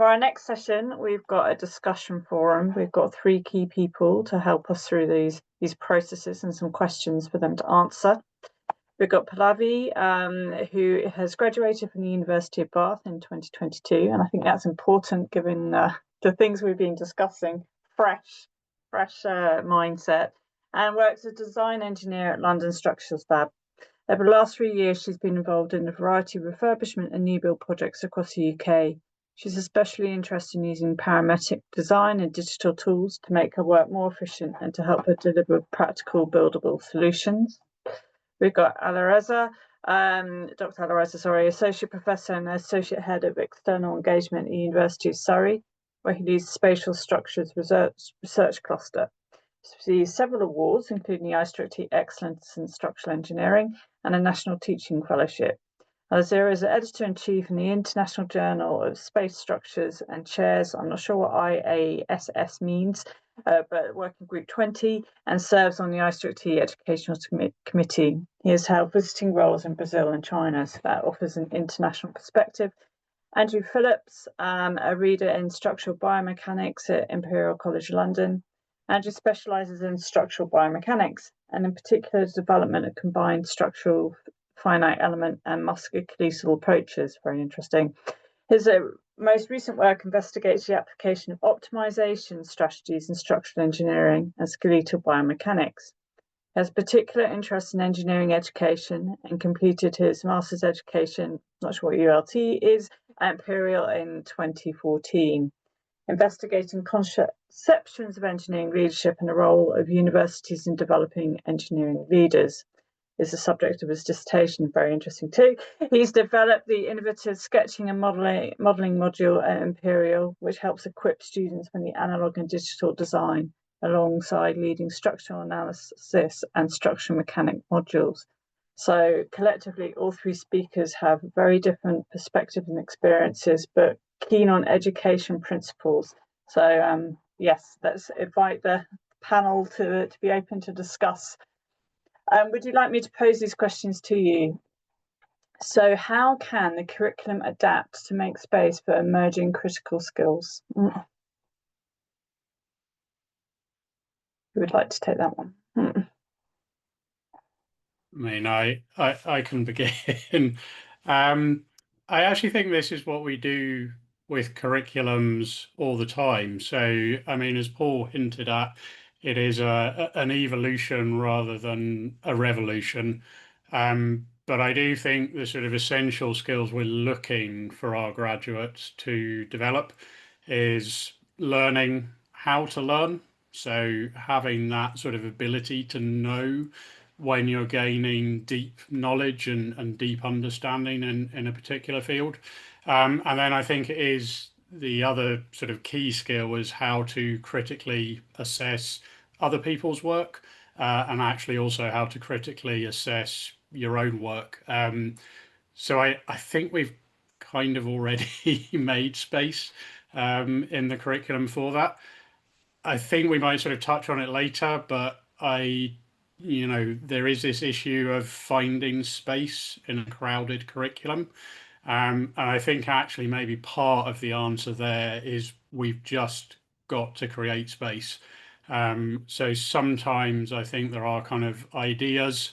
For our next session, we've got a discussion forum. We've got 3 key people to help us through these processes and some questions for them to answer. We've got Pallavi, who has graduated from the University of Bath in 2022, and I think that's important given the things we've been discussing. Fresh mindset, and works as a design engineer at London Structures Lab. Over the last 3 years, she's been involved in a variety of refurbishment and new build projects across the UK. She's especially interested in using parametric design and digital tools to make her work more efficient and to help her deliver practical, buildable solutions. We've got Dr. Alireza, Associate Professor and Associate Head of External Engagement at the University of Surrey, where he leads the Spatial Structures Research Cluster. He received several awards, including the IStructE Excellence in Structural Engineering and a National Teaching Fellowship. Alireza is Editor-in-Chief in the International Journal of Space Structures and chairs, I'm not sure what IASS means, but Working Group 20, and serves on the IStructE Education Committee. He has held visiting roles in Brazil and China, so that offers an international perspective. Andrew Phillips, a reader in structural biomechanics at Imperial College London. Andrew specialises in structural biomechanics, and in particular the development of combined structural finite element and musculoskeletal approaches. Very interesting. His most recent work investigates the application of optimization strategies in structural engineering and skeletal biomechanics. He has particular interest in engineering education and completed his master's education, not sure what ULT is, at Imperial in 2014, investigating conceptions of engineering leadership and the role of universities in developing engineering leaders. Is the subject of his dissertation. Very interesting too. He's developed the innovative sketching and modelling module at Imperial, which helps equip students with the analog and digital design, alongside leading structural analysis and structural mechanic modules. So collectively, all 3 speakers have very different perspectives and experiences, but keen on education principles. So yes, let's invite the panel to be open to discuss. Would you like me to pose these questions to you? So how can the curriculum adapt to make space for emerging critical skills? Who would like to take that one? I mean, I can begin. I actually think this is what we do with curriculums all the time. So, I mean, as Paul hinted at, it is an evolution rather than a revolution. But I do think the sort of essential skills we're looking for our graduates to develop is learning how to learn. So having that sort of ability to know when you're gaining deep knowledge and deep understanding in a particular field. And then I think it is the other sort of key skill is how to critically assess other people's work and actually also how to critically assess your own work. So I think we've kind of already made space in the curriculum for that. I think we might sort of touch on it later, but there is this issue of finding space in a crowded curriculum. And I think actually maybe part of the answer there is we've just got to create space. So sometimes I think there are kind of ideas,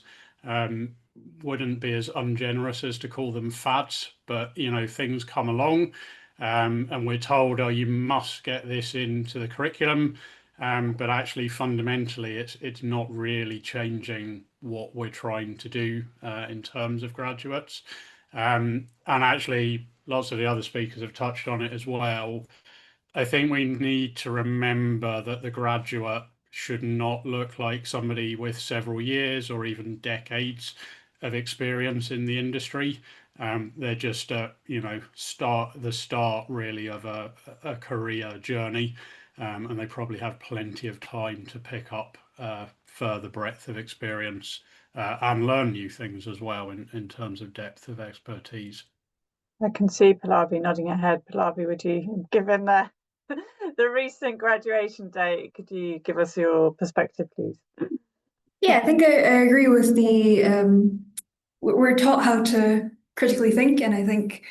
wouldn't be as ungenerous as to call them fads, but things come along and we're told, oh, you must get this into the curriculum. But actually fundamentally it's not really changing what we're trying to do in terms of graduates. And actually, lots of the other speakers have touched on it as well. I think we need to remember that the graduate should not look like somebody with several years or even decades of experience in the industry. They're just the start really of a career journey, and they probably have plenty of time to pick up further breadth of experience and learn new things as well in terms of depth of expertise. I can see Pallavi nodding her head. Pallavi, would you, given the recent graduation date, could you give us your perspective, please? Yeah, I think I agree with we're taught how to critically think, and I think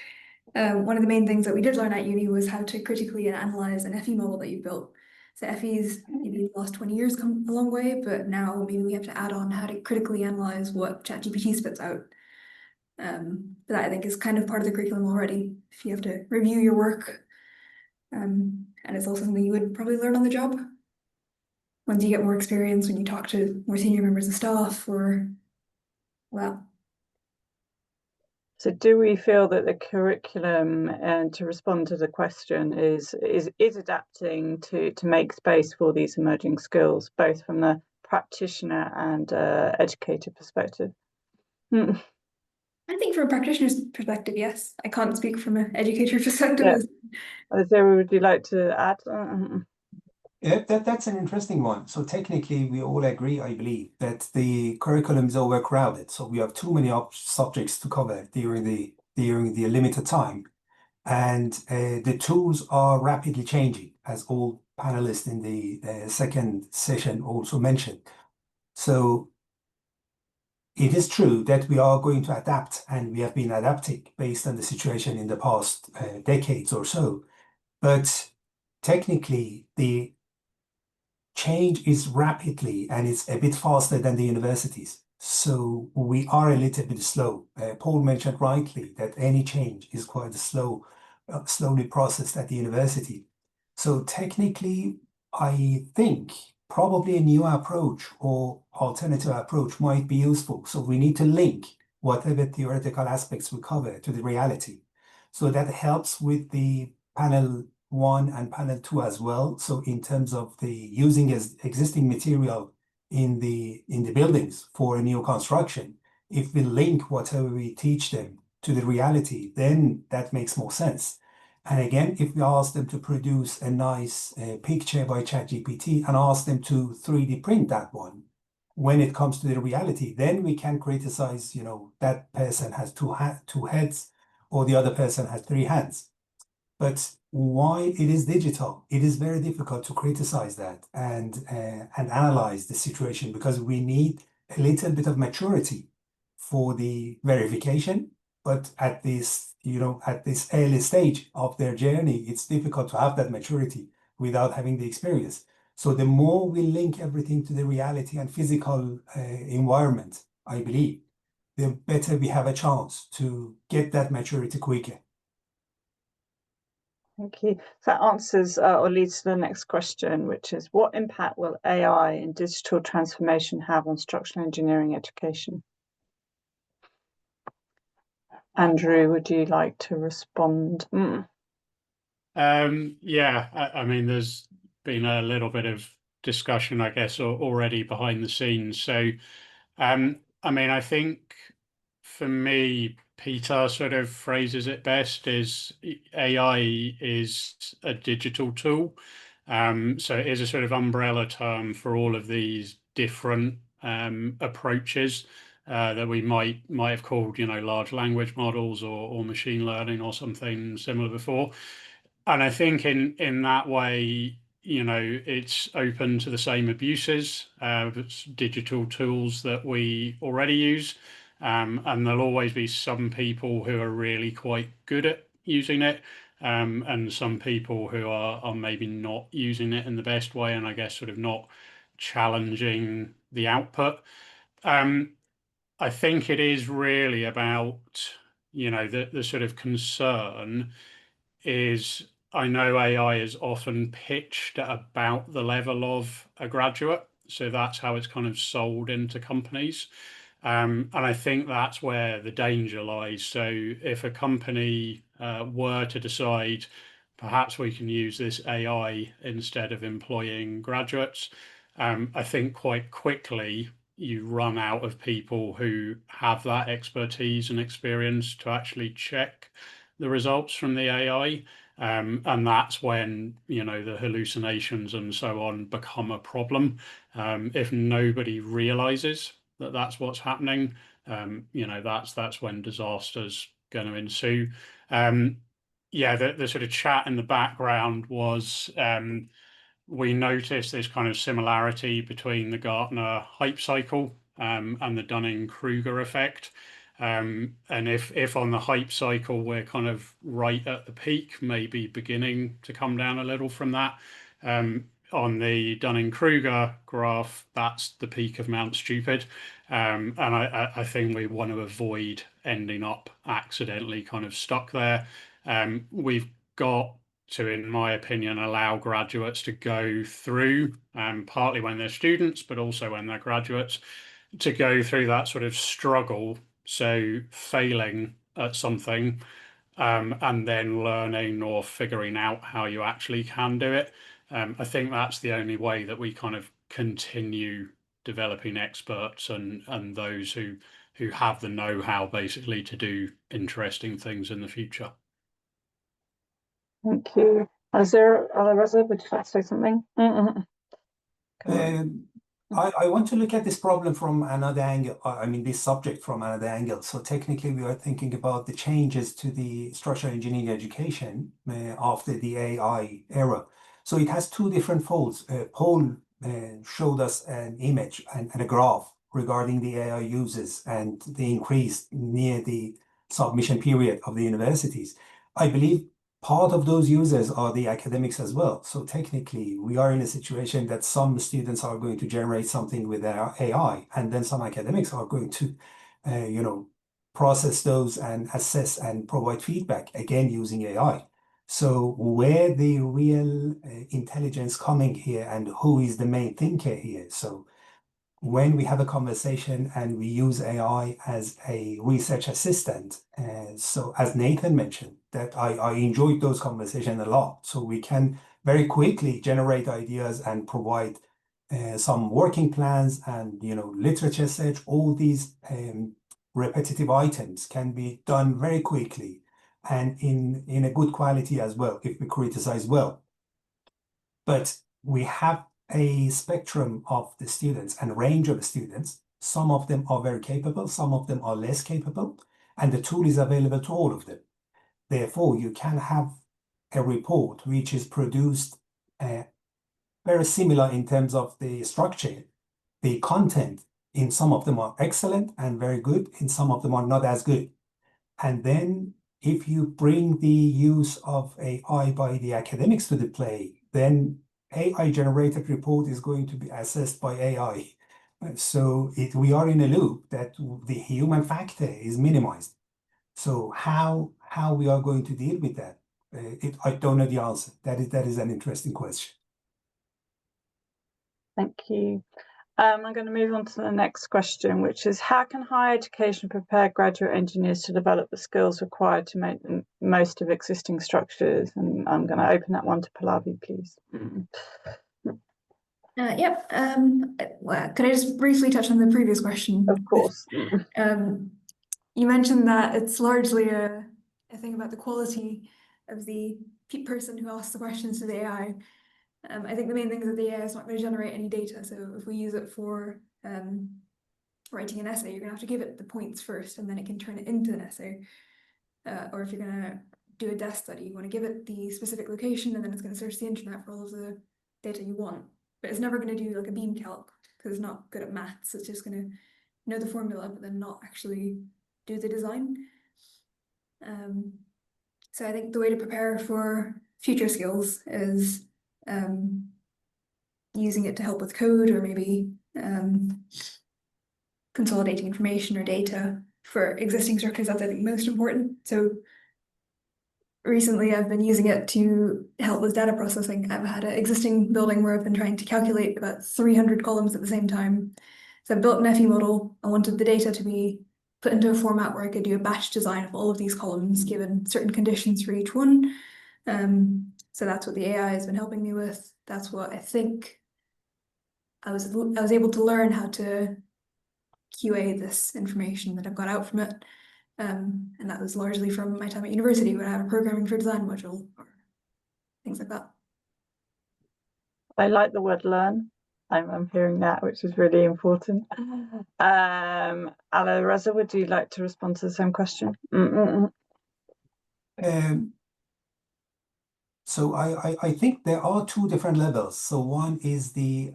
one of the main things that we did learn at uni was how to critically analyze an FE model that you built. So FE's maybe the last 20 years come a long way, but now maybe we have to add on how to critically analyze what ChatGPT spits out. That I think is kind of part of the curriculum already, if you have to review your work. And it's also something you would probably learn on the job once you get more experience, when you talk to more senior members of staff, or, well. So do we feel that the curriculum, and to respond to the question, is adapting to make space for these emerging skills, both from the practitioner and educator perspective? I think from a practitioner's perspective, yes. I can't speak from an educator perspective. Yeah. Sarah, would you like to add? Yeah, that's an interesting one. So technically, we all agree, I believe, that the curriculum is overcrowded. So we have too many subjects to cover during the limited time, and the tools are rapidly changing, as all panelists in the second session also mentioned. So it is true that we are going to adapt, and we have been adapting based on the situation in the past decades or so. But technically, the change is rapidly, and it's a bit faster than the universities. So we are a little bit slow. Paul mentioned rightly that any change is quite slowly processed at the university. So technically, I think probably a new approach or alternative approach might be useful. So we need to link whatever theoretical aspects we cover to the reality. So that helps with the panel 1 and panel 2 as well. So in terms of the using as existing material in the buildings for a new construction, if we link whatever we teach them to the reality, then that makes more sense. And again, if we ask them to produce a nice picture by ChatGPT and ask them to 3D print that one, when it comes to the reality, then we can criticize, you know, that person has two heads or the other person has 3 hands. But while it is digital, it is very difficult to criticize that and analyze the situation, because we need a little bit of maturity for the verification. But at this, you know, at this early stage of their journey, it's difficult to have that maturity without having the experience. So the more we link everything to the reality and physical environment, I believe, the better we have a chance to get that maturity quicker. Thank you. So that answers or leads to the next question, which is, what impact will AI and digital transformation have on structural engineering education? Andrew, would you like to respond? Yeah, I mean, there's been a little bit of discussion, I guess, already behind the scenes. So, I mean, I think for me, Peter sort of phrases it best, is AI is a digital tool. So it is a sort of umbrella term for all of these different approaches that we might have called, you know, large language models or machine learning or something similar before. And I think in that way, you know, it's open to the same abuses, it's digital tools that we already use. And there'll always be some people who are really quite good at using it, and some people who are maybe not using it in the best way, and I guess sort of not challenging the output. I think it is really about, you know, the sort of concern is, I know AI is often pitched at about the level of a graduate. So that's how it's kind of sold into companies. And I think that's where the danger lies. So if a company were to decide, perhaps we can use this AI instead of employing graduates, I think quite quickly you run out of people who have that expertise and experience to actually check the results from the AI. And that's when, you know, the hallucinations and so on become a problem. If nobody realizes that that's what's happening, you know, that's when disaster's going to ensue. Yeah, the sort of chat in the background was, we noticed this kind of similarity between the Gartner hype cycle and the Dunning-Kruger effect. And if on the hype cycle we're kind of right at the peak, maybe beginning to come down a little from that. On the Dunning-Kruger graph, that's the peak of Mount Stupid. And I think we want to avoid ending up accidentally kind of stuck there. We've got to, in my opinion, allow graduates to go through, partly when they're students, but also when they're graduates, to go through that sort of struggle. So failing at something, and then learning or figuring out how you actually can do it. I think that's the only way that we kind of continue developing experts and those who have the know-how basically to do interesting things in the future. Thank you. Alireza, would you like to say something? I want to look at this problem from another angle. I mean, this subject from another angle. So technically, we are thinking about the changes to the structural engineering education after the AI era. So it has two different folds. Paul showed us an image and a graph regarding the AI uses and the increase near the submission period of the universities. I believe part of those users are the academics as well. So technically, we are in a situation that some students are going to generate something with their AI, and then some academics are going to, process those and assess and provide feedback, again, using AI. So where the real intelligence coming here and who is the main thinker here? So when we have a conversation and we use AI as a research assistant, so as Nathan mentioned, that I enjoyed those conversations a lot. So we can very quickly generate ideas and provide some working plans and literature search. All these repetitive items can be done very quickly and in a good quality as well if we criticize well. But we have a spectrum of the students and a range of students. Some of them are very capable, some of them are less capable, and the tool is available to all of them. Therefore, you can have a report which is produced very similar in terms of the structure. The content in some of them are excellent and very good, in some of them are not as good. And then if you bring the use of AI by the academics to the play, then AI-generated report is going to be assessed by AI. So we are in a loop that the human factor is minimized. So how we are going to deal with that? I don't know the answer. That is an interesting question. Thank you. I'm going to move on to the next question, which is how can higher education prepare graduate engineers to develop the skills required to make the most of existing structures? And I'm going to open that one to Pallavi, please. Well, could I just briefly touch on the previous question? Of course. You mentioned that it's largely a thing about the quality of the person who asks the questions to the AI. I think the main thing is that the AI is not going to generate any data. So if we use it for writing an essay, you're going to have to give it the points first, and then it can turn it into an essay. Or if you're going to do a desk study, you want to give it the specific location, and then it's going to search the internet for all of the data you want. But it's never going to do like a beam calc because it's not good at maths. It's just going to know the formula, but then not actually do the design. So I think the way to prepare for future skills is using it to help with code, or maybe consolidating information or data for existing structures. That's, I think, most important. So recently I've been using it to help with data processing. I've had an existing building where I've been trying to calculate about 300 columns at the same time. So I built an FE model. I wanted the data to be put into a format where I could do a batch design of all of these columns given certain conditions for each one. So that's what the AI has been helping me with. That's what I think I was able to learn how to QA this information that I've got out from it. And that was largely from my time at university when I had a programming for design module or things like that. I like the word learn. I'm hearing that, which is really important. Alireza, would you like to respond to the same question? So I think there are two different levels. So one is the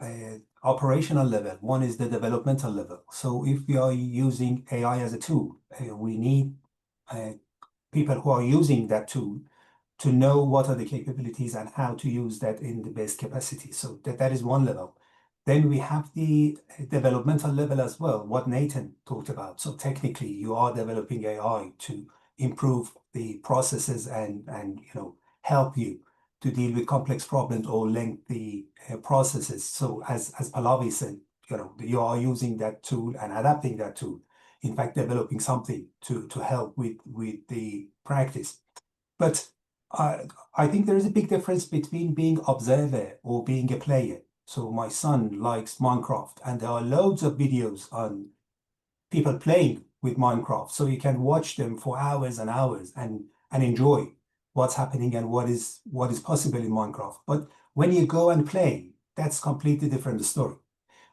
operational level, one is the developmental level. So if we are using AI as a tool, we need people who are using that tool to know what are the capabilities and how to use that in the best capacity. So that is one level. Then we have the developmental level as well, what Nathan talked about. So technically, you are developing AI to improve the processes and help you to deal with complex problems or lengthy processes. So as Pallavi said, you are using that tool and adapting that tool. In fact, developing something to help with the practice. But I think there is a big difference between being observer or being a player. So my son likes Minecraft, and there are loads of videos on people playing with Minecraft. So you can watch them for hours and hours and enjoy what's happening and what is possible in Minecraft. But when you go and play, that's completely different story.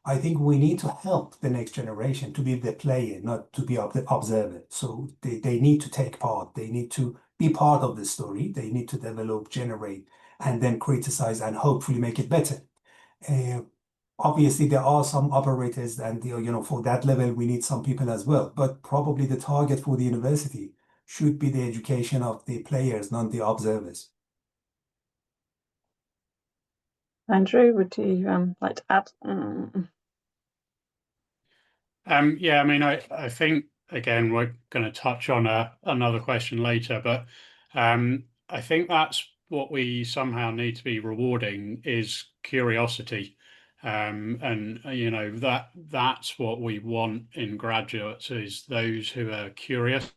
I think we need to help the next generation to be the player, not to be the observer. So they need to take part. They need to be part of the story. They need to develop, generate, and then criticize and hopefully make it better. Obviously, there are some operators, and for that level, we need some people as well. But probably the target for the university should be the education of the players, not the observers. Andrew, would you like to add? Yeah, I mean, I think, again, we're going to touch on another question later, but I think that's what we somehow need to be rewarding is curiosity. And that's what we want in graduates, is those who are curious,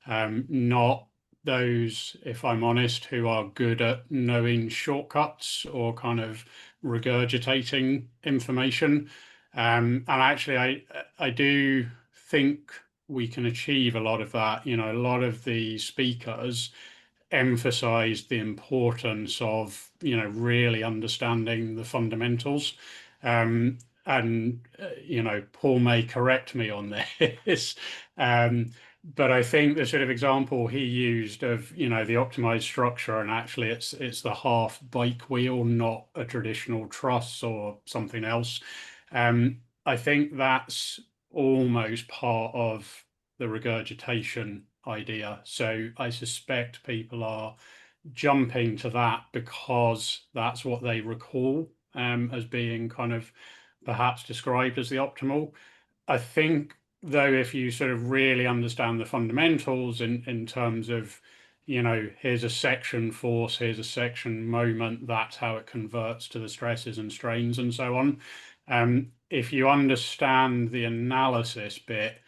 not those, if I'm honest, who are good at knowing shortcuts or kind of regurgitating information. And actually, I do think we can achieve a lot of that. A lot of the speakers emphasize the importance of really understanding the fundamentals. And Paul may correct me on this, but I think the sort of example he used of the optimized structure, and actually it's the half bike wheel, not a traditional truss or something else. I think that's almost part of the regurgitation idea. So I suspect people are jumping to that because that's what they recall as being kind of perhaps described as the optimal. I think, though, if you sort of really understand the fundamentals in terms of, here's a section force, here's a section moment, that's how it converts to the stresses and strains and so on. If you understand the analysis bit,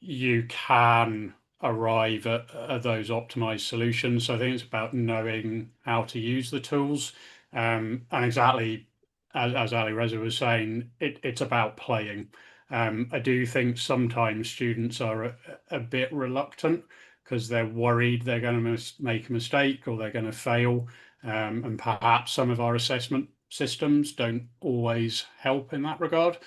you can arrive at those optimized solutions. So I think it's about knowing how to use the tools. And exactly as Alireza was saying, it's about playing. I do think sometimes students are a bit reluctant because they're worried they're going to make a mistake or they're going to fail. And perhaps some of our assessment systems don't always help in that regard.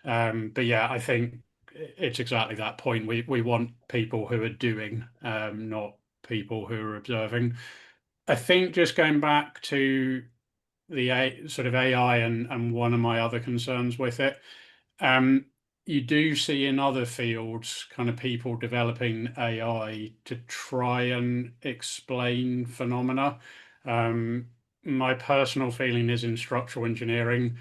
But yeah, I think it's exactly that point. We want people who are doing, not people who are observing. I think just going back to the sort of AI and one of my other concerns with it, you do see in other fields kind of people developing AI to try and explain phenomena. My personal feeling is in structural engineering,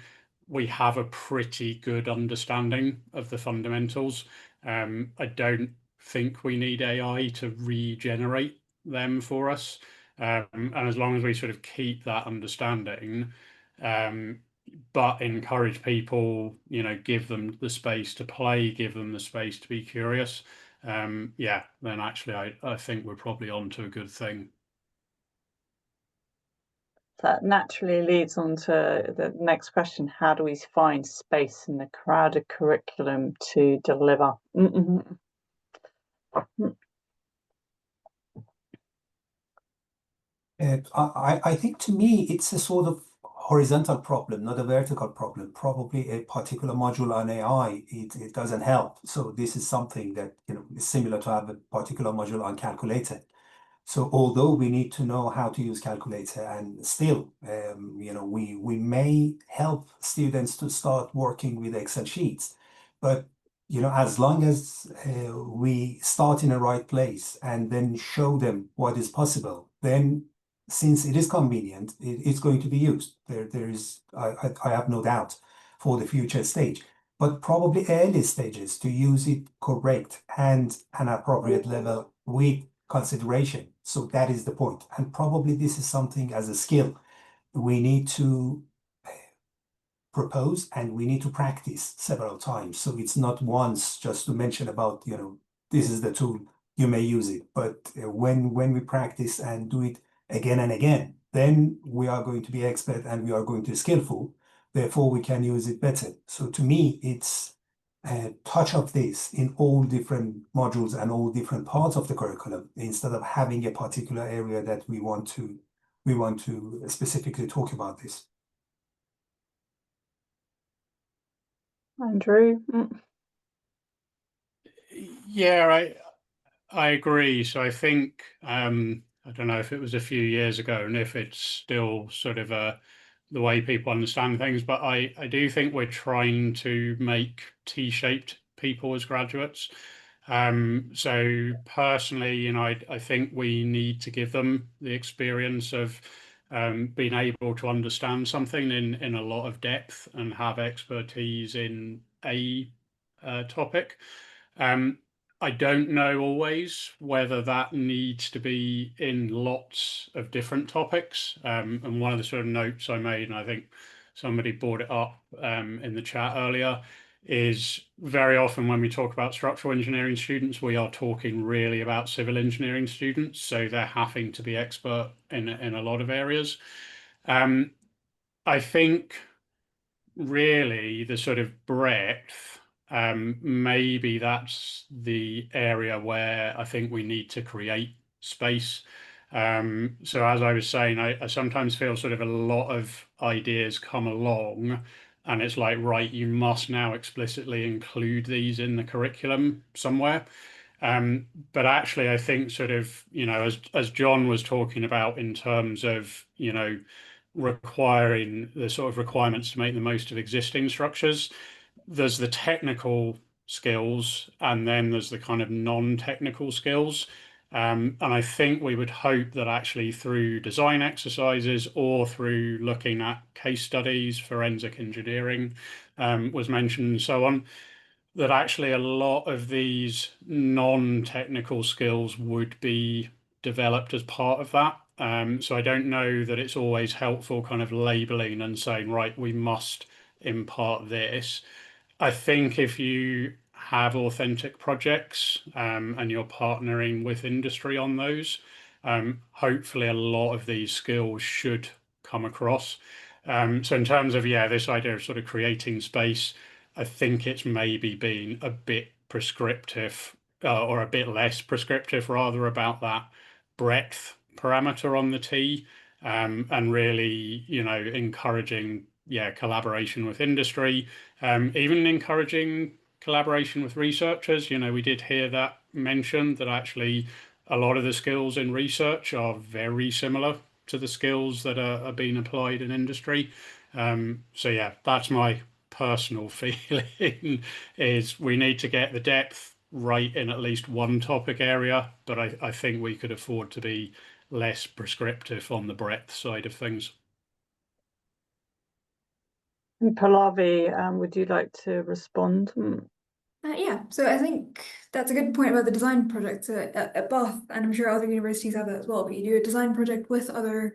we have a pretty good understanding of the fundamentals. I don't think we need AI to regenerate them for us. And as long as we sort of keep that understanding, but encourage people, give them the space to play, give them the space to be curious, yeah, then actually I think we're probably on to a good thing. That naturally leads on to the next question. How do we find space in the crowded curriculum to deliver? I think to me, it's a sort of horizontal problem, not a vertical problem. Probably a particular module on AI, it doesn't help. So this is something that is similar to have a particular module on calculator. So although we need to know how to use calculator, and still, we may help students to start working with Excel sheets, but as long as we start in the right place and then show them what is possible, then since it is convenient, it's going to be used. I have no doubt for the future stage, but probably early stages to use it correct and an appropriate level with consideration. So that is the point. And probably this is something as a skill we need to propose and we need to practice several times. So it's not once just to mention about, this is the tool, you may use it. But when we practice and do it again and again, then we are going to be expert and we are going to be skillful. Therefore, we can use it better. So to me, it's a touch of this in all different modules and all different parts of the curriculum, instead of having a particular area that we want to specifically talk about this. Andrew? Yeah, I agree. So I think I don't know if it was a few years ago and if it's still sort of the way people understand things, but I do think we're trying to make T-shaped people as graduates. So personally, I think we need to give them the experience of being able to understand something in a lot of depth and have expertise in a topic. I don't know always whether that needs to be in lots of different topics. And one of the sort of notes I made, and I think somebody brought it up in the chat earlier, is very often when we talk about structural engineering students, we are talking really about civil engineering students. So they're having to be expert in a lot of areas. I think really the sort of breadth, maybe that's the area where I think we need to create space. So as I was saying, I sometimes feel sort of a lot of ideas come along and it's like, right, you must now explicitly include these in the curriculum somewhere. But actually, I think sort of, as John was talking about in terms of, requiring the sort of requirements to make the most of existing structures, there's the technical skills and then there's the kind of non-technical skills. And I think we would hope that actually through design exercises or through looking at case studies, forensic engineering was mentioned and so on, that actually a lot of these non-technical skills would be developed as part of that. So I don't know that it's always helpful kind of labeling and saying, right, we must impart this. I think if you have authentic projects and you're partnering with industry on those, hopefully a lot of these skills should come across. So in terms of, this idea of sort of creating space, I think it's maybe been a bit prescriptive or a bit less prescriptive rather about that breadth parameter on the T and really, encouraging, collaboration with industry, even encouraging collaboration with researchers. We did hear that mentioned that actually a lot of the skills in research are very similar to the skills that are being applied in industry. So that's my personal feeling is we need to get the depth right in at least one topic area, but I think we could afford to be less prescriptive on the breadth side of things. Pallavi, would you like to respond? Yeah, so I think that's a good point about the design projects at Bath, and I'm sure other universities have that as well. But you do a design project with other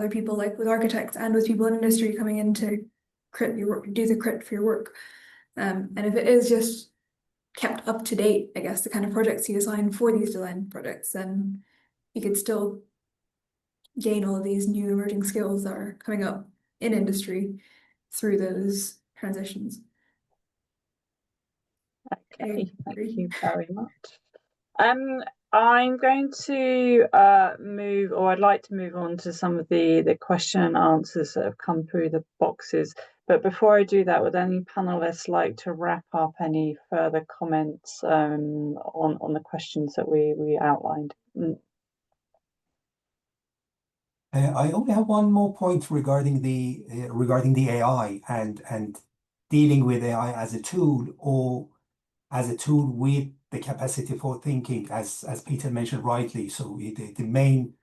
people, like with architects and with people in industry coming in to crit your work, do the crit for your work. And if it is just kept up to date, I guess the kind of projects you assign for these design projects, then you could still gain all of these new emerging skills that are coming up in industry through those transitions. Okay, thank you very much. I'm going to I'd like to move on to some of the question and answers that have come through the boxes. But before I do that, would any panelists like to wrap up any further comments on the questions that we outlined? I only have one more point regarding the AI and dealing with AI as a tool, or as a tool with the capacity for thinking, as Peter mentioned rightly. So the main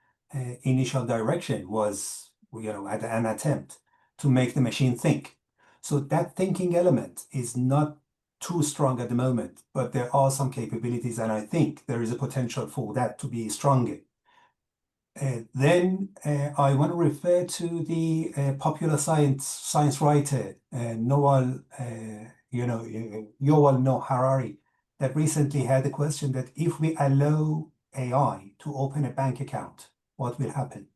initial direction was, an attempt to make the machine think. So that thinking element is not too strong at the moment, but there are some capabilities, and I think there is a potential for that to be stronger. Then I want to refer to the popular science writer Yuval Noah Harari, that recently had the question that if we allow AI to open a bank account, what will happen?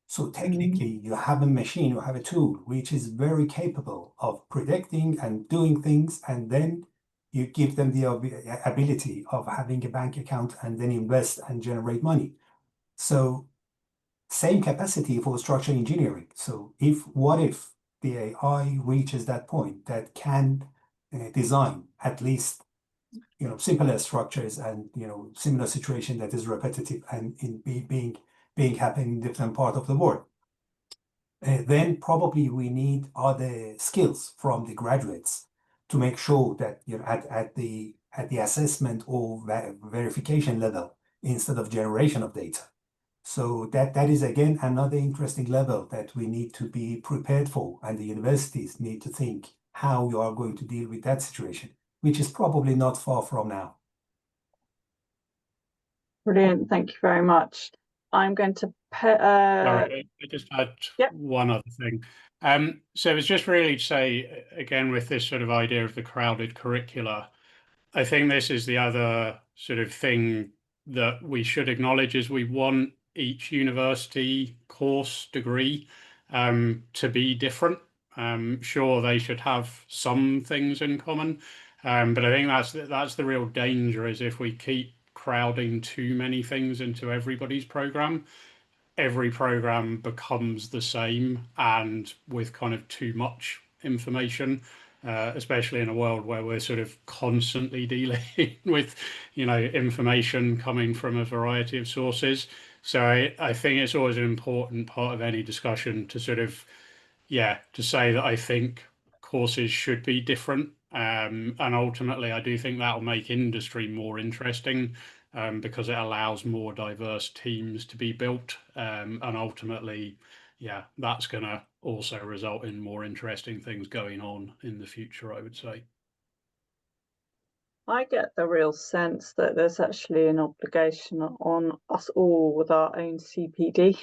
So technically, you have a machine, you have a tool which is very capable of predicting and doing things, and then you give them the ability of having a bank account and then invest and generate money. So same capacity for structural engineering. So what if the AI reaches that point that can design at least simpler structures and similar situation that is repetitive and being happening in different part of the world, then probably we need other skills from the graduates to make sure that at the assessment or verification level instead of generation of data. So that is again another interesting level that we need to be prepared for, and the universities need to think how you are going to deal with that situation, which is probably not far from now. Brilliant, thank you very much. I'm going to Sorry, I just had Yep. one other thing. So it's just really to say, again, with this sort of idea of the crowded curricula, I think this is the other sort of thing that we should acknowledge, is we want each university course degree to be different. Sure, they should have some things in common, but I think that's the real danger, is if we keep crowding too many things into everybody's program, every program becomes the same and with kind of too much information, especially in a world where we're sort of constantly dealing with, information coming from a variety of sources. So I think it's always an important part of any discussion to sort of, to say that I think courses should be different. And ultimately, I do think that'll make industry more interesting, because it allows more diverse teams to be built. And ultimately, that's going to also result in more interesting things going on in the future, I would say. I get the real sense that there's actually an obligation on us all with our own CPD.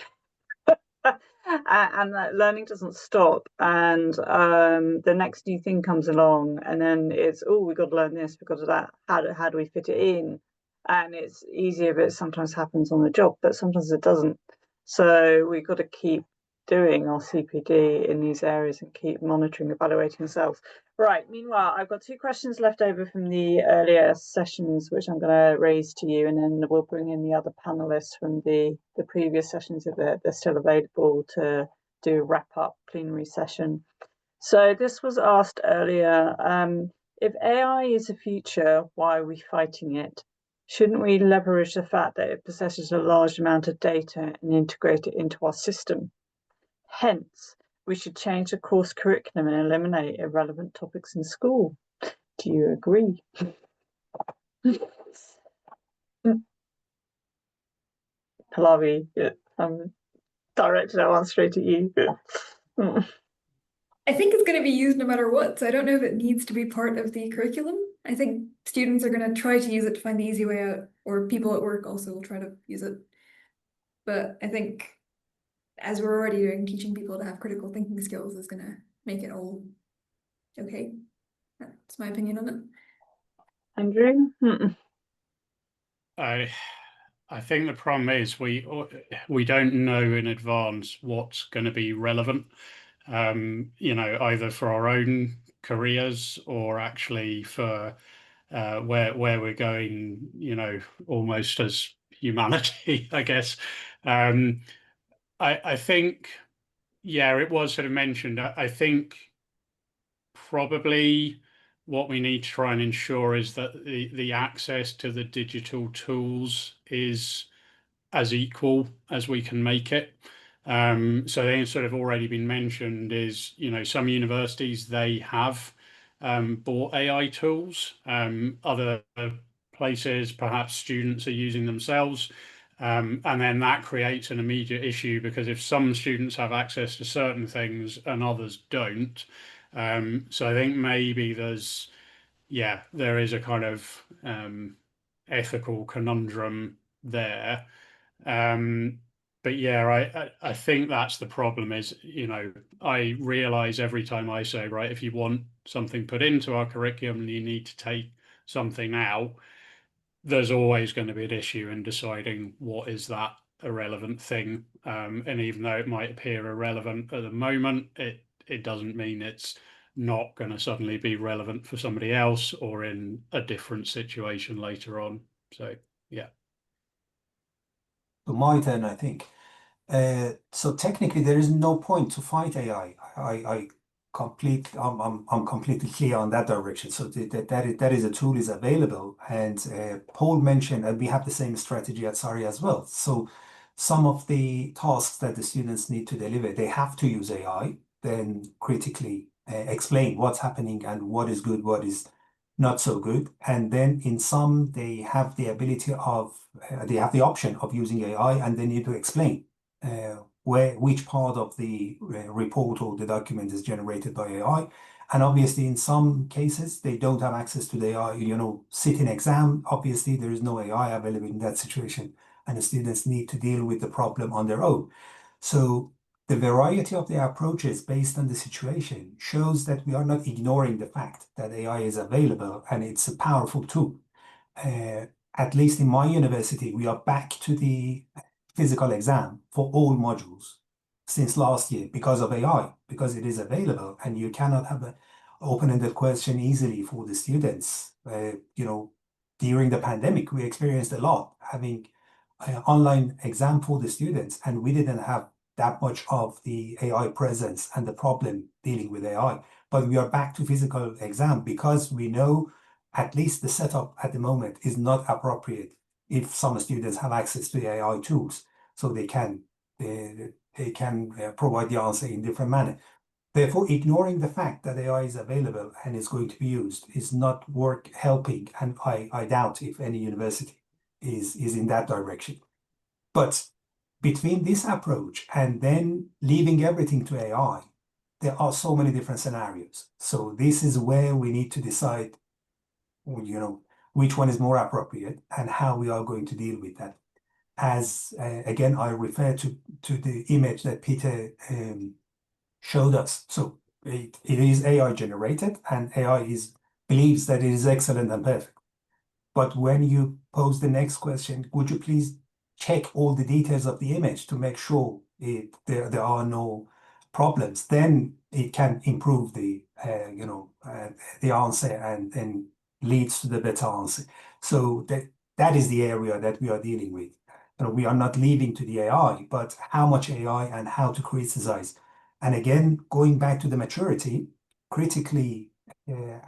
And that learning doesn't stop, and the next new thing comes along, and then it's, we've got to learn this because of that. How do we fit it in? And it's easier if it sometimes happens on the job, but sometimes it doesn't. So we've got to keep doing our CPD in these areas and keep monitoring, evaluating ourselves. Right, meanwhile, I've got 2 questions left over from the earlier sessions, which I'm going to raise to you, and then we'll bring in the other panelists from the previous sessions if they're still available to do a wrap-up plenary session. So this was asked earlier, if AI is the future, why are we fighting it? Shouldn't we leverage the fact that it possesses a large amount of data and integrate it into our system? Hence, we should change the course curriculum and eliminate irrelevant topics in school. Do you agree? Pallavi, directed that one straight at you. I think it's going to be used no matter what, so I don't know if it needs to be part of the curriculum. I think students are going to try to use it to find the easy way out, or people at work also will try to use it. But I think, as we're already doing, teaching people to have critical thinking skills is going to make it all okay. That's my opinion on it. Andrew? I think the problem is we don't know in advance what's going to be relevant, either for our own careers or actually for where we're going, almost as humanity, I guess. I think, it was sort of mentioned. I think probably what we need to try and ensure is that the access to the digital tools is as equal as we can make it. So I think it's sort of already been mentioned is, some universities, they have bought AI tools. Other places, perhaps students are using themselves. And then that creates an immediate issue, because if some students have access to certain things and others don't, so I think maybe there is a kind of ethical conundrum there. But yeah, I think that's the problem is, I realize every time I say, right, if you want something put into our curriculum and you need to take something out, there's always going to be an issue in deciding what is that irrelevant thing. And even though it might appear irrelevant at the moment, it doesn't mean it's not going to suddenly be relevant for somebody else or in a different situation later on. So, yeah. So my turn, I think. So technically, there is no point to fight AI. I'm completely clear on that direction. So that is a tool is available, and Paul mentioned, and we have the same strategy at Surrey as well. So some of the tasks that the students need to deliver, they have to use AI, then critically explain what's happening and what is good, what is not so good. And then in some, they have the ability of, they have the option of using AI, and they need to explain which part of the report or the document is generated by AI. And obviously, in some cases, they don't have access to the AI. Sitting exam, obviously, there is no AI available in that situation, and the students need to deal with the problem on their own. So the variety of the approaches based on the situation shows that we are not ignoring the fact that AI is available and it's a powerful tool. At least in my university, we are back to the physical exam for all modules since last year because of AI, because it is available and you cannot have an open-ended question easily for the students. During the pandemic, we experienced a lot having an online exam for the students, and we didn't have that much of the AI presence and the problem dealing with AI. But we are back to physical exam because we know at least the setup at the moment is not appropriate if some students have access to AI tools, so they can provide the answer in different manner. Therefore, ignoring the fact that AI is available and is going to be used is not work helping, and I doubt if any university is in that direction. But between this approach and then leaving everything to AI, there are so many different scenarios. So this is where we need to decide, which one is more appropriate and how we are going to deal with that. As again, I refer to the image that Peter showed us. So it is AI generated, and AI believes that it is excellent and perfect. But when you pose the next question, would you please check all the details of the image to make sure there are no problems? Then it can improve the answer and leads to the better answer. So that is the area that we are dealing with. We are not leaving to the AI, but how much AI and how to criticize. And again, going back to the maturity, critically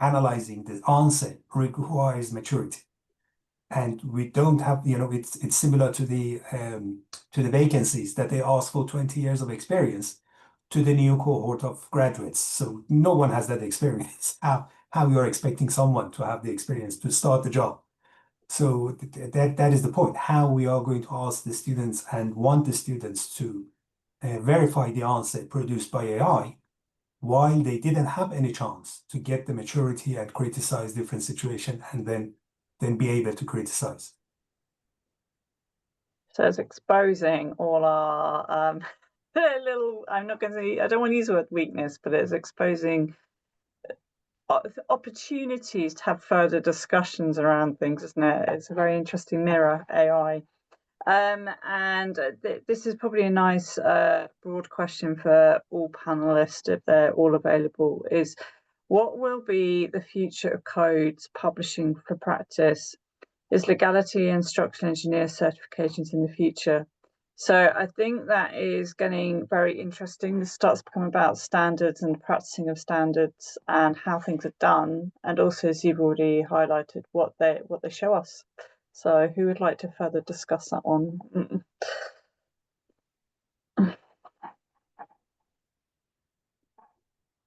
analyzing the answer requires maturity. And we don't have, it's similar to the vacancies that they ask for 20 years of experience to the new cohort of graduates. So no one has that experience. How you are expecting someone to have the experience to start the job? So that is the point. How we are going to ask the students and want the students to verify the answer produced by AI, while they didn't have any chance to get the maturity and criticize different situations and then be able to criticize. So it's exposing all our I don't want to use the word weakness, but it's exposing opportunities to have further discussions around things, isn't it? It's a very interesting mirror, AI. And this is probably a nice broad question for all panelists, if they're all available, is what will be the future of codes publishing for practice? Is legality and structural engineer certifications in the future? So I think that is getting very interesting. This starts to become about standards and practicing of standards and how things are done, and also, as you've already highlighted, what they show us. So who would like to further discuss that one?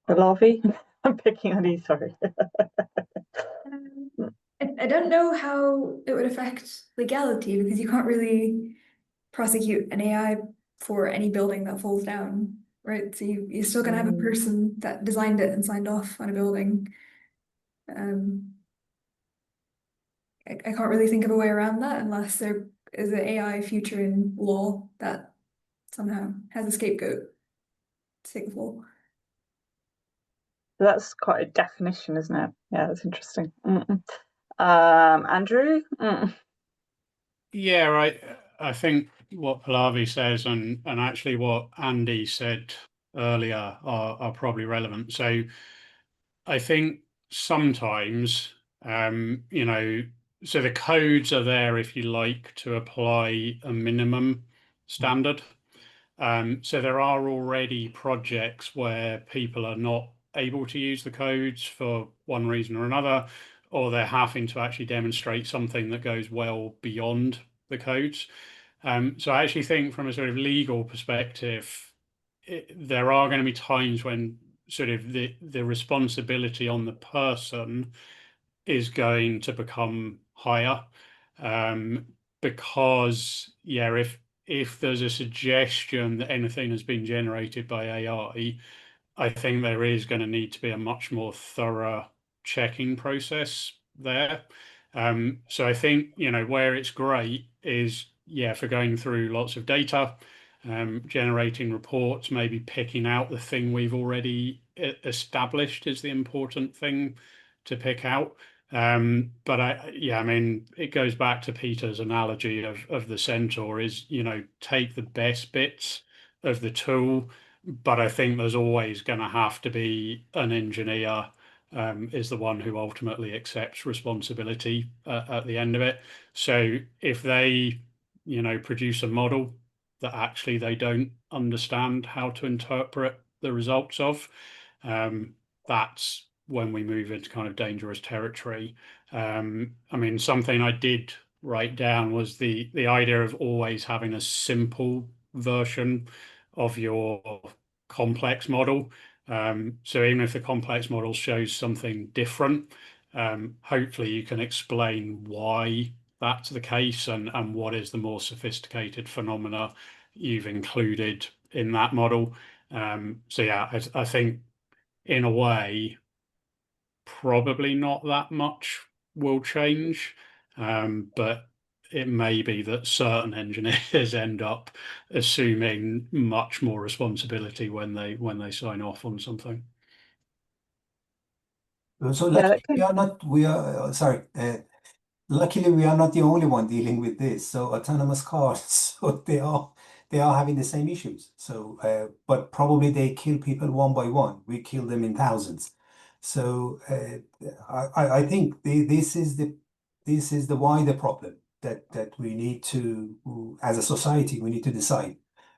Pallavi? I'm picking on you, sorry. I don't know how it would affect legality, because you can't really prosecute an AI for any building that falls down, right? So you're still gonna have a person that designed it and signed off on a building. I can't really think of a way around that unless there is an AI future in law that somehow has a scapegoat to take the fall. That's quite a definition, isn't it? Yeah, that's interesting. Andrew? Yeah, I think what Pallavi says and actually what Andy said earlier are probably relevant. So I think sometimes, you know, so the codes are there, if you like, to apply a minimum standard. So there are already projects where people are not able to use the codes for one reason or another, or they're having to actually demonstrate something that goes well beyond the codes. So I actually think from a sort of legal perspective, there are going to be times when sort of the responsibility on the person is going to become higher, because yeah, if there's a suggestion that anything has been generated by AI, I think there is going to need to be a much more thorough checking process there. So I think, you know, where it's great is, yeah, for going through lots of data, generating reports, maybe picking out the thing we've already established is the important thing to pick out. But I mean, it goes back to Peter's analogy of the centaur is, you know, take the best bits of the tool, but I think there's always going to have to be an engineer is the one who ultimately accepts responsibility at the end of it. So if they, you know, produce a model that actually they don't understand how to interpret the results of, that's when we move into kind of dangerous territory. I mean, something I did write down was the idea of always having a simple version of your complex model. So even if the complex model shows something different, hopefully you can explain why that's the case and what is the more sophisticated phenomena you've included in that model. So yeah, I think in a way, probably not that much will change, but it may be that certain engineers end up assuming much more responsibility when they sign off on something. So Yeah, luckily luckily we are not the only one dealing with this. So autonomous cars, so they are having the same issues. So but probably they kill people one by one. We kill them in thousands. So I think this is the wider problem that we need to, as a society, we need to decide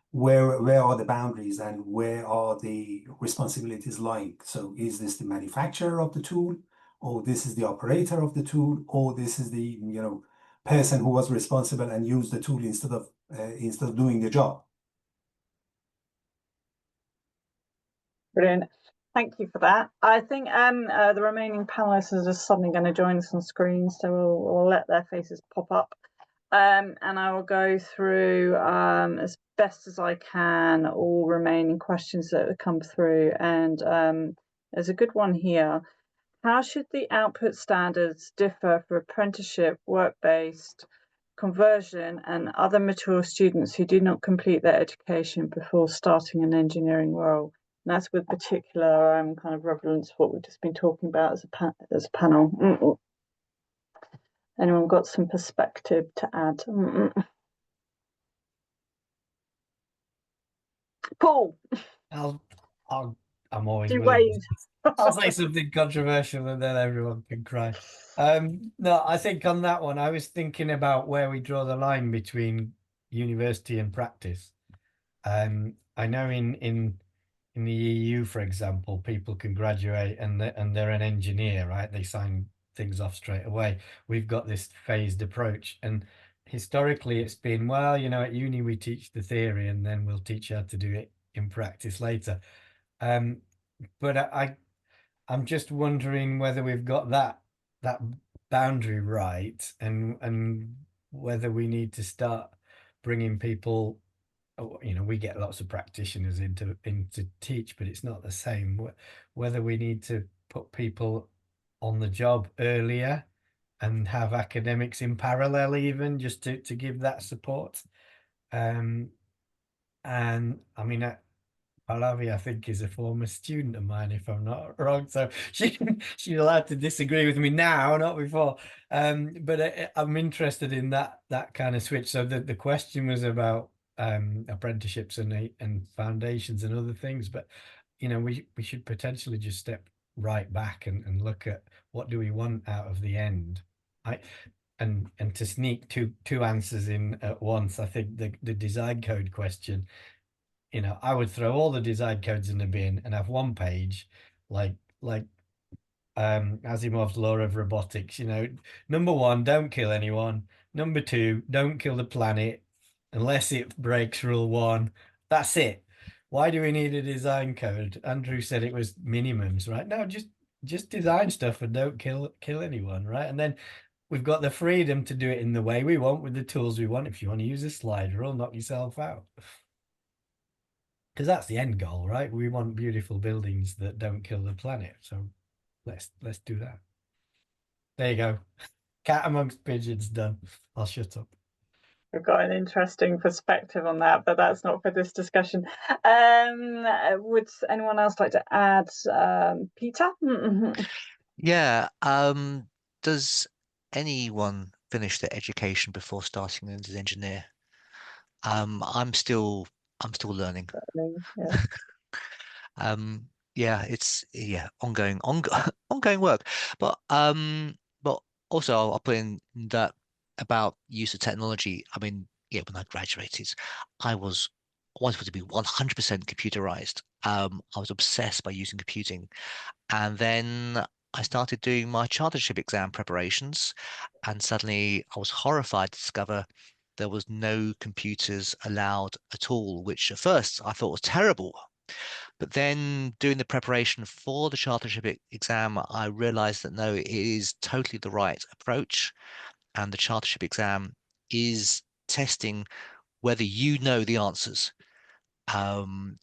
where are the boundaries and where are the responsibilities lying. So is this the manufacturer of the tool, or this is the operator of the tool, or this is the person who was responsible and used the tool instead of doing the job. Brilliant. Thank you for that. I think the remaining panelists are just suddenly going to join us on screen, so we'll let their faces pop up. And I will go through as best as I can all remaining questions that have come through. And there's a good one here. How should the output standards differ for apprenticeship, work-based, conversion, and other mature students who do not complete their education before starting an engineering role? And that's with particular kind of relevance to what we've just been talking about as a panel. Anyone got some perspective to add? Paul. I'm always willing. Wade. I'll say something controversial and then everyone can cry. No, I think on that one, I was thinking about where we draw the line between university and practice. I know in the EU, for example, people can graduate and they're an engineer, right? They sign things off straight away. We've got this phased approach, and historically it's been, well, you know, at uni we teach the theory and then we'll teach you how to do it in practice later. but I'm just wondering whether we've got that boundary right, and whether we need to start bringing people. You know, we get lots of practitioners into teach, but it's not the same. Whether we need to put people on the job earlier and have academics in parallel, even just to give that support. And I mean, Pallavi, I think, is a former student of mine, if I'm not wrong. So she's allowed to disagree with me now, not before. But I'm interested in that kind of switch. So the question was about apprenticeships and foundations and other things. But you know, we should potentially just step right back and look at what do we want out of the end. And to sneak two answers in at once, I think the design code question. You know, I would throw all the design codes in the bin and have one page like Asimov's law of robotics. You know, number 1, don't kill anyone. Number 2, don't kill the planet unless it breaks rule 1. That's it. Why do we need a design code? Andrew said it was minimums, right? No, just design stuff and don't kill anyone, right? And then we've got the freedom to do it in the way we want with the tools we want. If you want to use a slide rule, knock yourself out. Because that's the end goal, right? We want beautiful buildings that don't kill the planet. So let's do that. There you go. Cat amongst pigeons done. I'll shut up. We've got an interesting perspective on that, but that's not for this discussion. Would anyone else like to add? Peter? Yeah. Does anyone finish their education before starting as an engineer? I'm still learning. Yeah. Yeah, it's ongoing work. But also I'll put in that about use of technology. I mean, yeah, when I graduated, I wanted to be 100% computerized. I was obsessed by using computing, and then I started doing my chartership exam preparations, and suddenly I was horrified to discover there was no computers allowed at all, which at first I thought was terrible. But then doing the preparation for the chartership exam, I realized that no, it is totally the right approach. And the chartership exam is testing whether you know the answers. And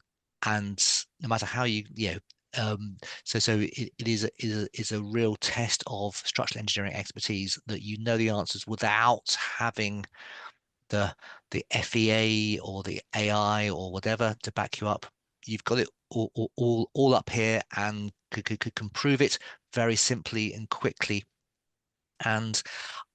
no matter how so it is a real test of structural engineering expertise that you know the answers without having the FEA or the AI or whatever to back you up. You've got it all up here and can prove it very simply and quickly. And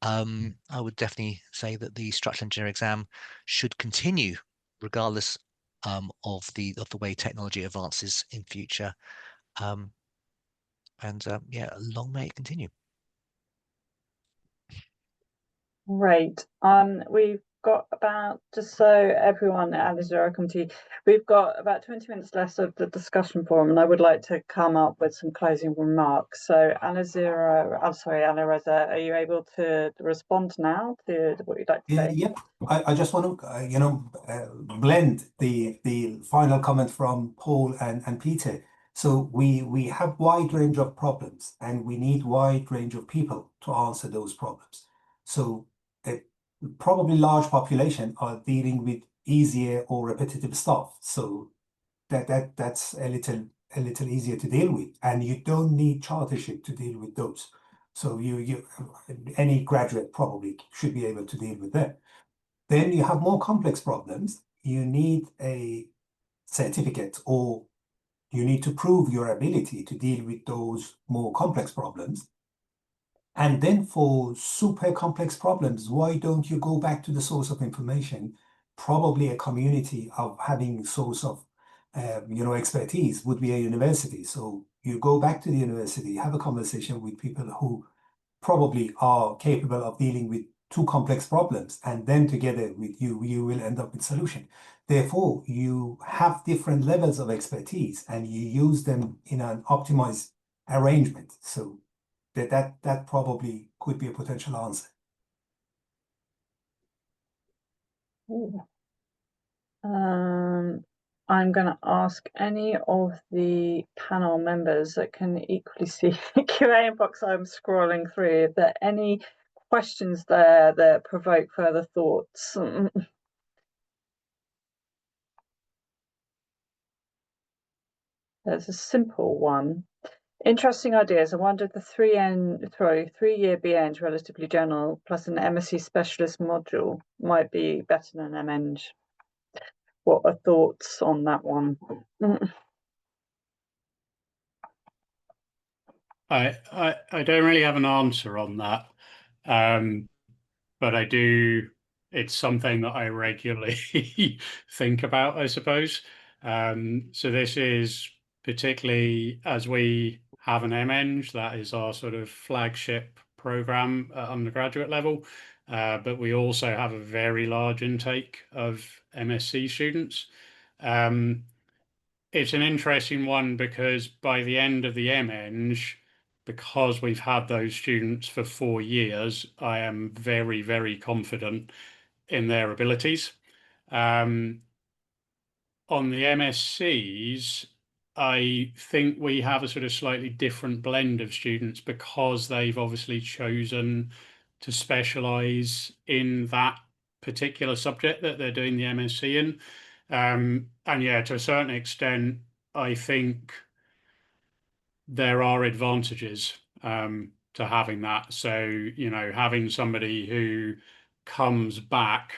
I would definitely say that the structural engineering exam should continue regardless of the way technology advances in future. Yeah, long may it continue. Great. We've got about, just so everyone at the Zero Committee, we've got about 20 minutes left of the discussion forum, and I would like to come up with some closing remarks. So Alireza, are you able to respond now to what you'd like to say? Yep. I just want to blend the final comment from Paul and Peter. So we have wide range of problems, and we need wide range of people to answer those problems. So probably large population are dealing with easier or repetitive stuff. So that's a little easier to deal with, and you don't need chartership to deal with those. So any graduate probably should be able to deal with that. Then you have more complex problems. You need a certificate, or you need to prove your ability to deal with those more complex problems. And then for super complex problems, why don't you go back to the source of information? Probably a community of having source of expertise would be a university. So you go back to the university, have a conversation with people who probably are capable of dealing with two complex problems, and then together with you will end up with solution. Therefore, you have different levels of expertise and you use them in an optimized arrangement. So that probably could be a potential answer. I'm going to ask any of the panel members that can equally see the Q&A box I'm scrolling through, if there are any questions there that provoke further thoughts. There's a simple one. Interesting ideas. I wonder if the 3-year BA is relatively general, plus an MSc specialist module might be better than an MEng. What are thoughts on that one? I don't really have an answer on that, but I do. It's something that I regularly think about, I suppose. So this is particularly as we have an MEng, that is our sort of flagship program at undergraduate level, but we also have a very large intake of MSc students. It's an interesting one because by the end of the MEng, because we've had those students for 4 years, I am very, very confident in their abilities. On the MSCs, I think we have a sort of slightly different blend of students because they've obviously chosen to specialize in that particular subject that they're doing the MSc in. And yeah, to a certain extent, I think there are advantages to having that. So, you know, having somebody who comes back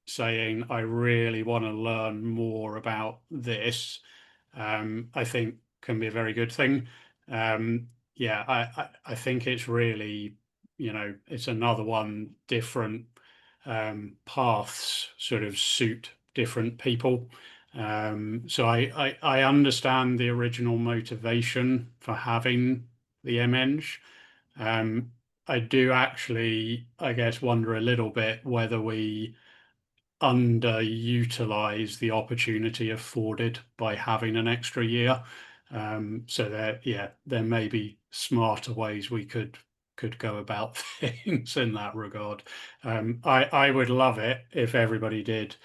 saying, I really want to learn more about this, I think can be a very good thing. Yeah, I think it's really, you know, it's another one, different paths sort of suit different people. So I understand the original motivation for having the MEng. I do actually, I guess, wonder a little bit whether we underutilize the opportunity afforded by having an extra year. So that, yeah, there may be smarter ways we could go about things in that regard. I would love it if everybody did,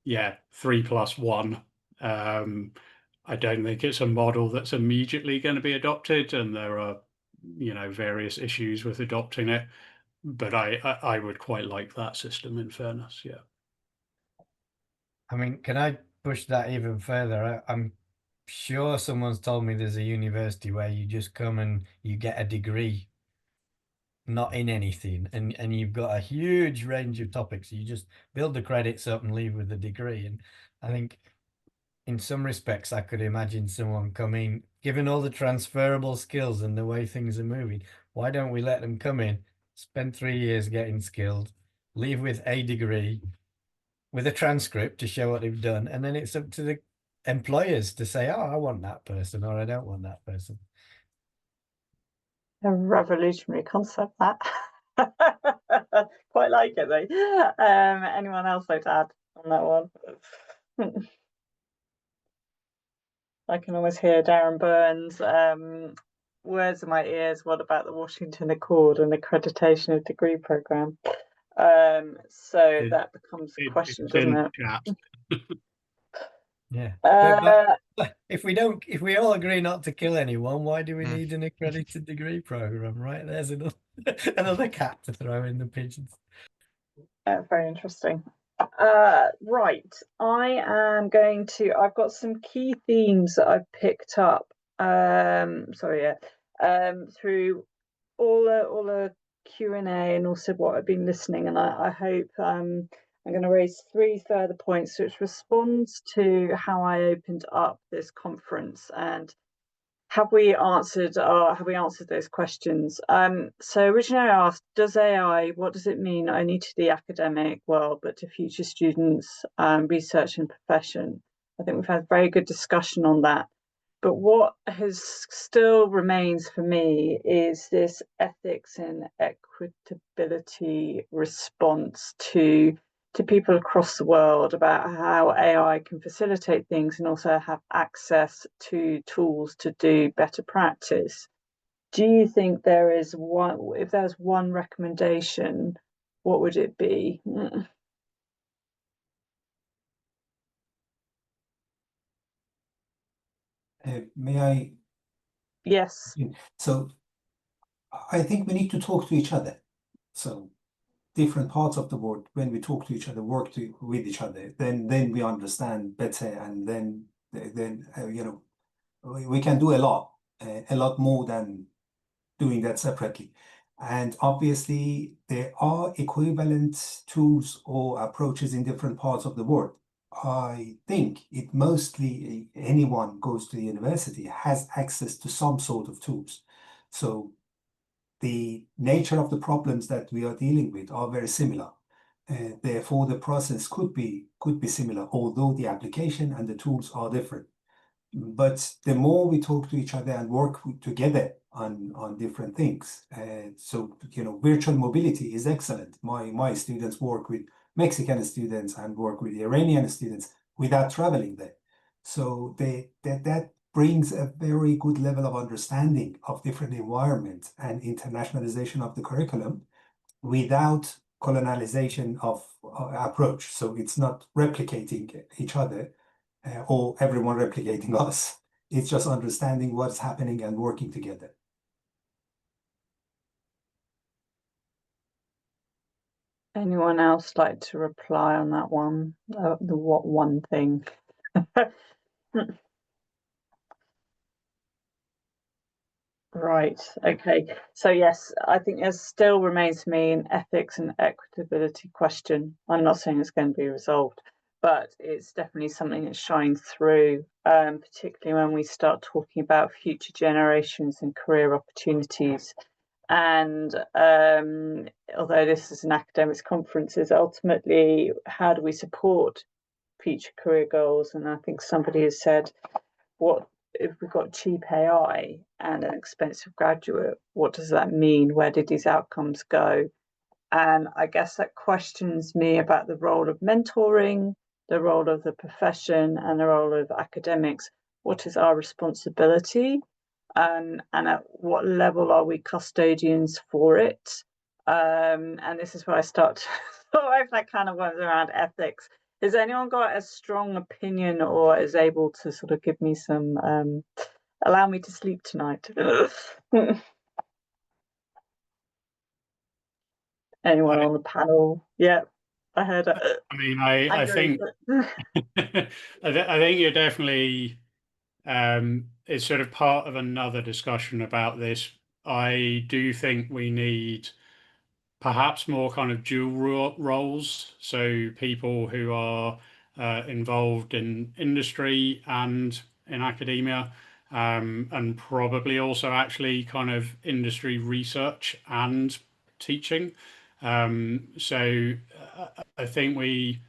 yeah, 3+1. I don't think it's a model that's immediately going to be adopted, and there are, you know, various issues with adopting it. But I would quite like that system, in fairness. Yeah. I mean, can I push that even further? I'm sure someone's told me there's a university where you just come and you get a degree, not in anything, and you've got a huge range of topics. You just build the credits up and leave with a degree. And I think in some respects, I could imagine someone coming, given all the transferable skills and the way things are moving, why don't we let them come in, spend 3 years getting skilled, leave with a degree, with a transcript to show what they've done, and then it's up to the employers to say, oh, I want that person, or I don't want that person. A revolutionary concept, that. Quite like it, though. Anyone else like to add on that one? I can always hear Darren Burns' words in my ears. What about the Washington Accord and accreditation of degree program? So that becomes a question, doesn't it? Yeah. But if we all agree not to kill anyone, why do we need an accredited degree program, right? There's another cat to throw in the pigeons. Very interesting. Right, I've got some key themes that I've picked up through all the Q&A and also what I've been listening, and I hope I'm going to raise 3 further points which responds to how I opened up this conference and have we answered those questions. So originally I asked, what does it mean only to the academic world but to future students, research and profession? I think we've had very good discussion on that. But what still remains for me is this ethics and equitability response to people across the world about how AI can facilitate things and also have access to tools to do better practice. Do you think there is if there's one recommendation, what would it be? May I? Yes. So I think we need to talk to each other. So different parts of the world, when we talk to each other, with each other, then we understand better, and then you know, we can do a lot more than doing that separately. And obviously, there are equivalent tools or approaches in different parts of the world. I think it mostly anyone goes to the university has access to some sort of tools. So the nature of the problems that we are dealing with are very similar. Therefore, the process could be similar, although the application and the tools are different. But the more we talk to each other and work together on different things, so you know, virtual mobility is excellent. My students work with Mexican students and work with Iranian students without traveling there. So that brings a very good level of understanding of different environments and internationalization of the curriculum without colonization of approach. So it's not replicating each other or everyone replicating us. It's just understanding what's happening and working together. Anyone else like to reply on that one? The what one thing? Right. Okay. So yes, I think there still remains to me an ethics and equitability question. I'm not saying it's going to be resolved, but it's definitely something that shines through, particularly when we start talking about future generations and career opportunities. And although this is an academics conference, is ultimately how do we support future career goals? And I think somebody has said, what if we've got cheap AI and an expensive graduate? What does that mean? Where did these outcomes go? And I guess that questions me about the role of mentoring, the role of the profession, and the role of academics. What is our responsibility? And at what level are we custodians for it? And this is where I start to sort of that kind of ones around ethics. Has anyone got a strong opinion or is able to sort of give me some, allow me to sleep tonight? Anyone on the panel? Yeah, I heard it. I mean, I think I think you're definitely it's sort of part of another discussion about this. I do think we need perhaps more kind of dual roles, so people who are involved in industry and in academia, and probably also actually kind of industry research and teaching. So I think we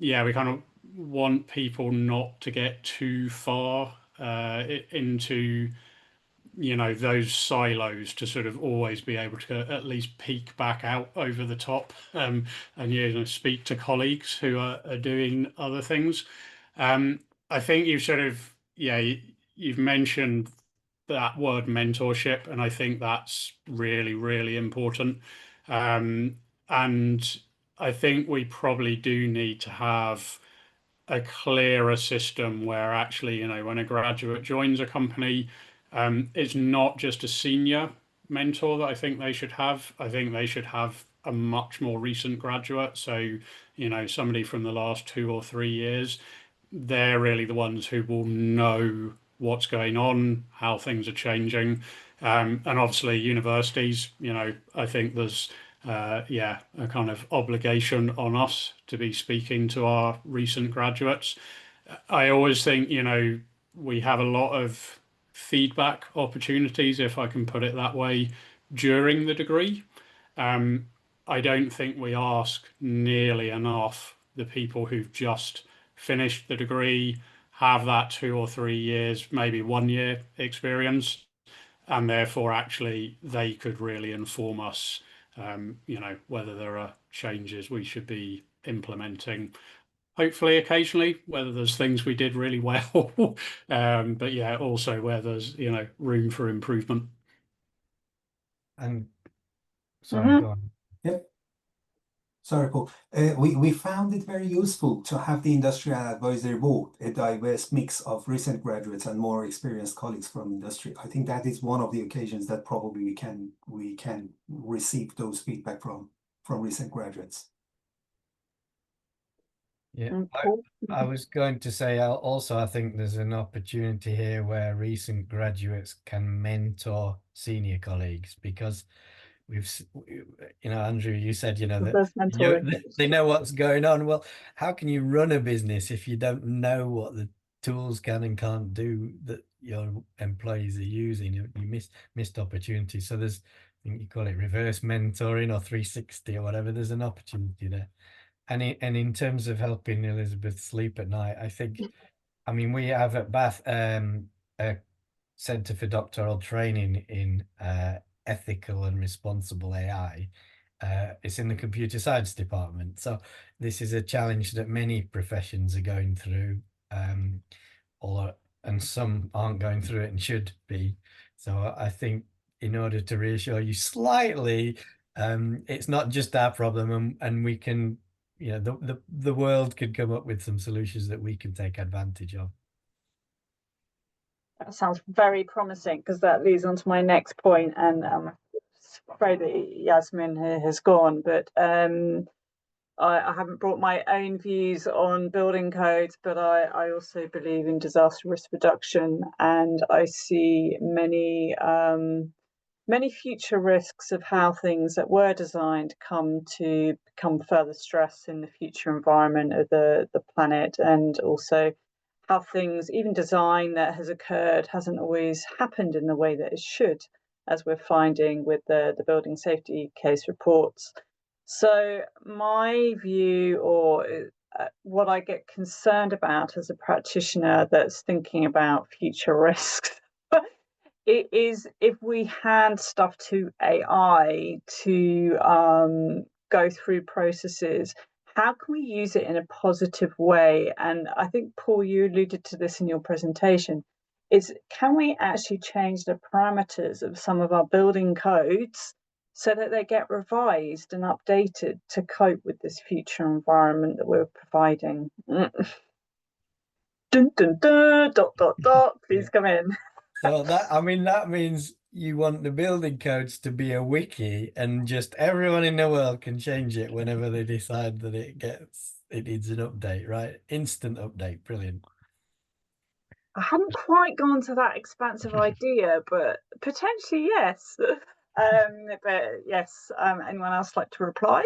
kind of want people not to get too far into those silos, to sort of always be able to at least peek back out over the top, and speak to colleagues who are doing other things. I think you've sort of you've mentioned that word mentorship, and I think that's really, really important. And I think we probably do need to have a clearer system where actually, when a graduate joins a company, it's not just a senior mentor that I think they should have. I think they should have a much more recent graduate. So, somebody from the last 2 or 3 years, they're really the ones who will know what's going on, how things are changing. And obviously universities, I think there's a kind of obligation on us to be speaking to our recent graduates. I always think, we have a lot of feedback opportunities, if I can put it that way, during the degree. I don't think we ask nearly enough the people who've just finished the degree, have that 2 or 3 years, maybe 1 year experience, and therefore actually they could really inform us, whether there are changes we should be implementing. Hopefully occasionally, whether there's things we did really well, but also where there's, room for improvement. And sorry, go on. Yep. Sorry, Paul. We found it very useful to have the Industrial Advisory Board, a diverse mix of recent graduates and more experienced colleagues from industry. I think that is one of the occasions that probably we can receive those feedback from recent graduates. Yeah, I was going to say also, I think there's an opportunity here where recent graduates can mentor senior colleagues, because Andrew, you said, that they know what's going on. Well, how can you run a business if you don't know what the tools can and can't do that your employees are using? You missed opportunities. So there's, I think you call it reverse mentoring or 360 or whatever. There's an opportunity there. And in terms of helping Elizabeth sleep at night, I mean, we have at Bath a Centre for Doctoral Training in ethical and responsible AI. It's in the computer science department. So this is a challenge that many professions are going through, and some aren't going through it and should be. So I think in order to reassure you slightly, it's not just our problem, and we can, the world could come up with some solutions that we can take advantage of. That sounds very promising, because that leads on to my next point, and I'm afraid that Yasmin has gone, but I haven't brought my own views on building codes, but I also believe in disaster risk reduction, and I see many future risks of how things that were designed come to become further stress in the future environment of the planet, and also how things, even design that has occurred, hasn't always happened in the way that it should, as we're finding with the building safety case reports. So my view, or what I get concerned about as a practitioner that's thinking about future risks, it is if we hand stuff to AI to go through processes, how can we use it in a positive way? And I think, Paul, you alluded to this in your presentation, is can we actually change the parameters of some of our building codes so that they get revised and updated to cope with this future environment that we're providing? Dun, dun, dun, dot, dot, dot, please come in. So that means you want the building codes to be a wiki, and just everyone in the world can change it whenever they decide that it needs an update, right? Instant update, brilliant. I hadn't quite gone to that expansive idea, but potentially yes. But yes, anyone else like to reply?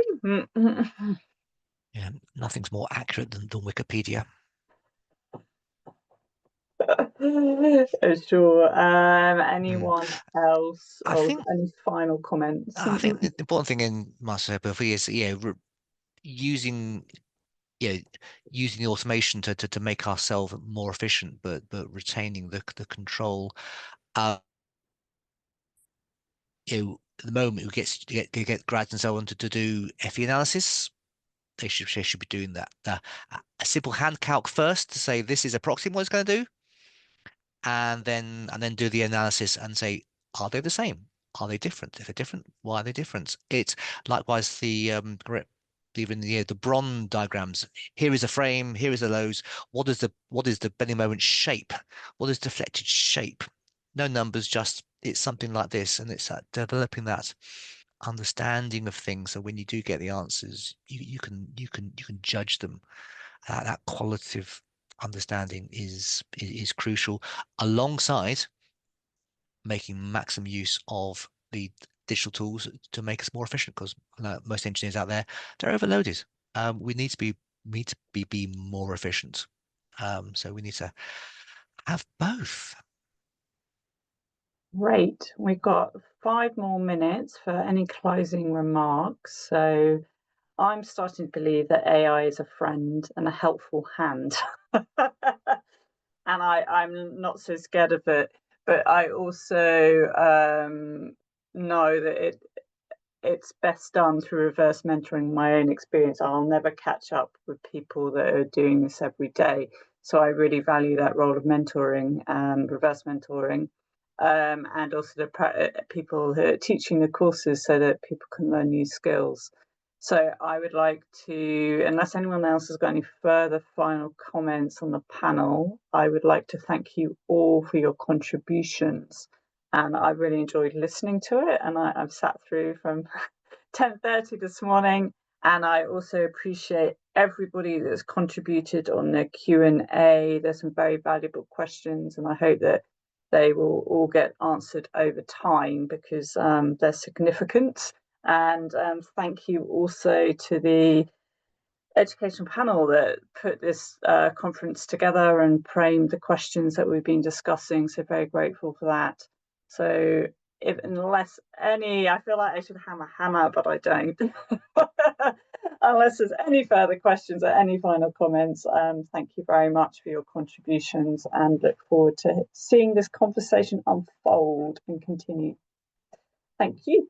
Yeah, nothing's more accurate than Wikipedia. Sure. Anyone else? Any final comments? I think the important thing in Master is using the automation to make ourselves more efficient, but retaining the control. At the moment, we get grads and so on to do FE analysis. They should be doing that. A simple hand calc first to say this is approximately what it's going to do, and then do the analysis and say, are they the same? Are they different? If they're different, why are they different? It's likewise even the Bron diagrams. Here is a frame. Here is the loads. What is the bending moment shape? What is deflected shape? No numbers, just it's something like this, and it's developing that understanding of things. So when you do get the answers, you can judge them. That qualitative understanding is crucial, alongside making maximum use of the digital tools to make us more efficient, because most engineers out there, they're overloaded. We need to be more efficient. So we need to have both. Great. We've got 5 more minutes for any closing remarks. So I'm starting to believe that AI is a friend and a helpful hand. And I'm not so scared of it, but I also know that it's best done through reverse mentoring. My own experience, I'll never catch up with people that are doing this every day. So I really value that role of mentoring, reverse mentoring, and also the people who are teaching the courses so that people can learn new skills. So I would like to, unless anyone else has got any further final comments on the panel, I would like to thank you all for your contributions. And I really enjoyed listening to it. And I've sat through from 10:30 this morning. And I also appreciate everybody that's contributed on the Q&A. There's some very valuable questions, and I hope that they will all get answered over time because they're significant. And thank you also to the education panel that put this conference together and framed the questions that we've been discussing. So very grateful for that. So unless any, I feel like I should hammer, but I don't. Unless there's any further questions or any final comments, thank you very much for your contributions and look forward to seeing this conversation unfold and continue. Thank you.